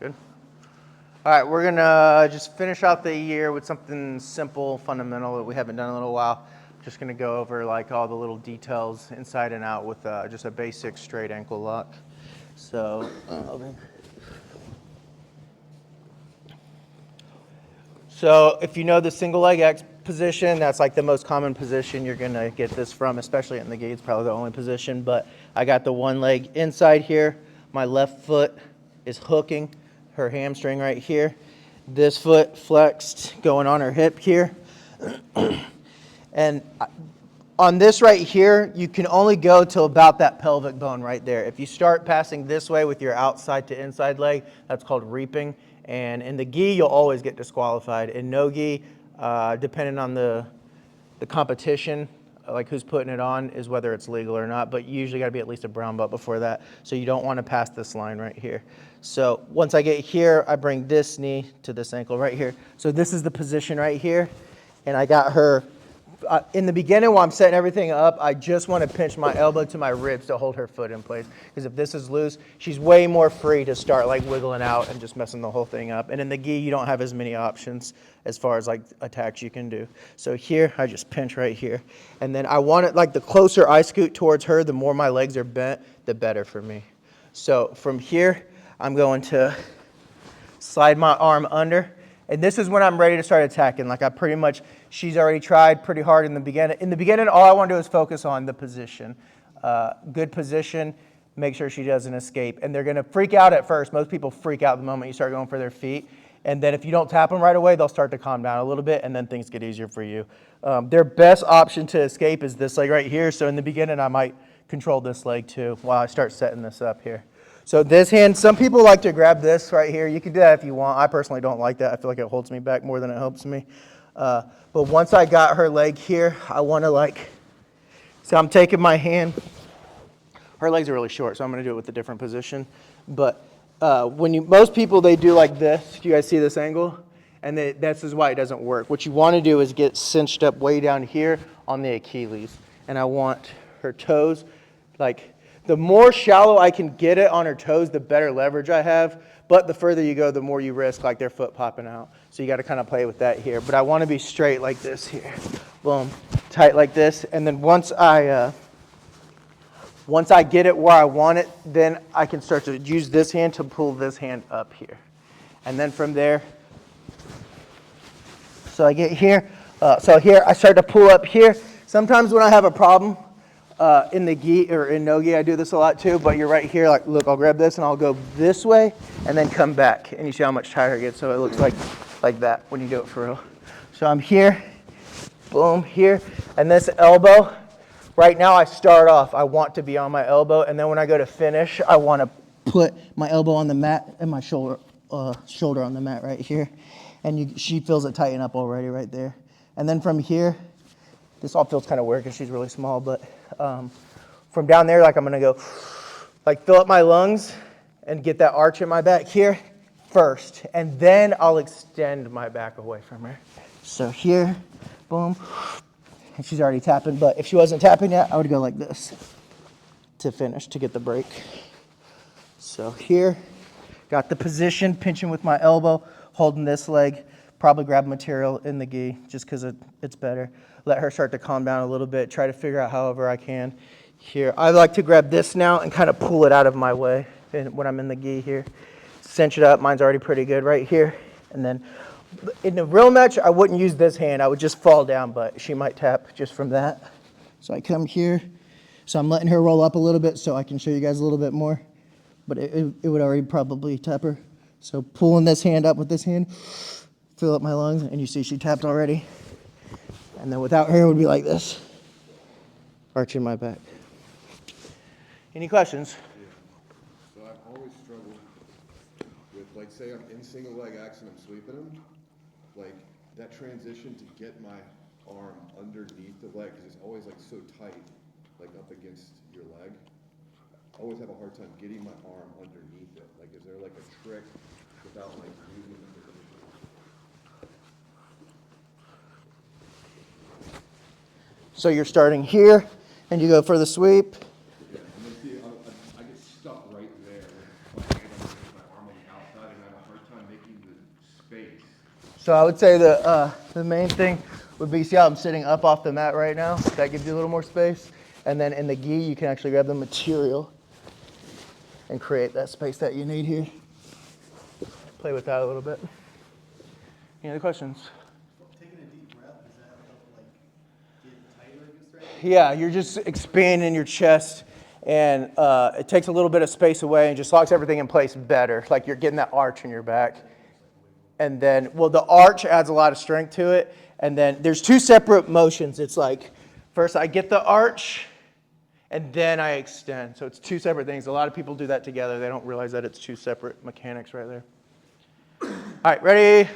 Good. All right, we're gonna just finish out the year with something simple, fundamental that we haven't done in a little while. Just gonna go over like all the little details inside and out with just a basic straight ankle lock. So, if you know the single leg X position, that's like the most common position you're gonna get this from, especially in the gi. It's probably the only position, but I got the one leg inside here. My left foot is hooking her hamstring right here. This foot flexed going on her hip here. And on this right here, you can only go to about that pelvic bone right there. If you start passing this way with your outside to inside leg, that's called reaping. And in the gi, you'll always get disqualified. In no gi, depending on the competition, like who's putting it on, is whether it's legal or not. But you usually got to be at least a brown belt before that. So you don't want to pass this line right here. So once I get here, I bring this knee to this ankle right here. So this is the position right here. And I got her, in the beginning while I'm setting everything up, I just want to pinch my elbow to my ribs to hold her foot in place. Because if this is loose, she's way more free to start like wiggling out and just messing the whole thing up. And in the gi, you don't have as many options as far as like attacks you can do. So here, I just pinch right here. And then I want it like the closer I scoot towards her, the more my legs are bent, the better for me. So from here, I'm going to slide my arm under. And this is when I'm ready to start attacking. Like she's already tried pretty hard in the beginning. In the beginning, all I want to do is focus on the position. Good position, make sure she doesn't escape. And they're going to freak out at first. Most people freak out the moment you start going for their feet. And then if you don't tap them right away, they'll start to calm down a little bit, and then things get easier for you. Their best option to escape is this leg right here. So in the beginning, I might control this leg too while I start setting this up here. So this hand, some people like to grab this right here. You can do that if you want. I personally don't like that. I feel like it holds me back more than it helps me. But once I got her leg here, I want to so I'm taking my hand. Her legs are really short, so I'm going to do it with a different position. But most people, they do like this. Do you guys see this angle? And this is why it doesn't work. What you want to do is get cinched up way down here on the Achilles. And I want her toes, the more shallow I can get it on her toes, the better leverage I have. But the further you go, the more you risk their foot popping out. So you got to kind of play with that here. But I want to be straight like this here. Boom. Tight like this. And then once I get it where I want it, then I can start to use this hand to pull this hand up here. And then from there, so I get here. So here I start to pull up here. Sometimes when I have a problem, in the gi or in no gi, I do this a lot too, but you're right here, look, I'll grab this and I'll go this way and then come back. And you see how much tighter it gets, so it looks like that when you do it for real. So I'm here, boom, here, and this elbow, right now I start off, I want to be on my elbow, and then when I go to finish, I want to put my elbow on the mat and my shoulder on the mat right here. And she feels it tighten up already right there. And then from here, this all feels kind of weird because she's really small, but from down there, I'm going to go, fill up my lungs and get that arch in my back here first. And then I'll extend my back away from her. So here, boom. And she's already tapping, but if she wasn't tapping yet, I would go like this to finish, to get the break. So here, got the position, pinching with my elbow, holding this leg. Probably grab material in the gi just because it's better. Let her start to calm down a little bit. Try to figure out however I can. Here, I like to grab this now and kind of pull it out of my way when I'm in the gi here. Cinch it up. Mine's already pretty good right here. And then in the real match, I wouldn't use this hand. I would just fall down, but she might tap just from that. So I come here. So I'm letting her roll up a little bit so I can show you guys a little bit more. But it would already probably tap her. So pulling this hand up with this hand. Fill up my lungs, and you see she tapped already. And then without her, it would be like this, arching my back. Any questions? Yeah. So I've always struggled with, say I'm in single leg X and I'm sweeping them, that transition to get my arm underneath the leg, because it's always so tight, up against your leg. I always have a hard time getting my arm underneath it. Is there a trick without using the position? So you're starting here, and you go for the sweep. Yeah, and then see, I get stuck right there with my hand underneath my arm on the outside, and So I would say the main thing would be, see how I'm sitting up off the mat right now? That gives you a little more space. And then in the gi, you can actually grab the material and create that space that you need here. Play with that a little bit. Any other questions? Taking a deep breath, does that help like get tighter in your stretch? Yeah, you're just expanding your chest, and it takes a little bit of space away and just locks everything in place better. Like you're getting that arch in your back. And then, well, the arch adds a lot of strength to it. And then there's two separate motions. It's like, first I get the arch, and then I extend. So it's two separate things. A lot of people do that together. They don't realize that it's two separate mechanics right there. All right, ready?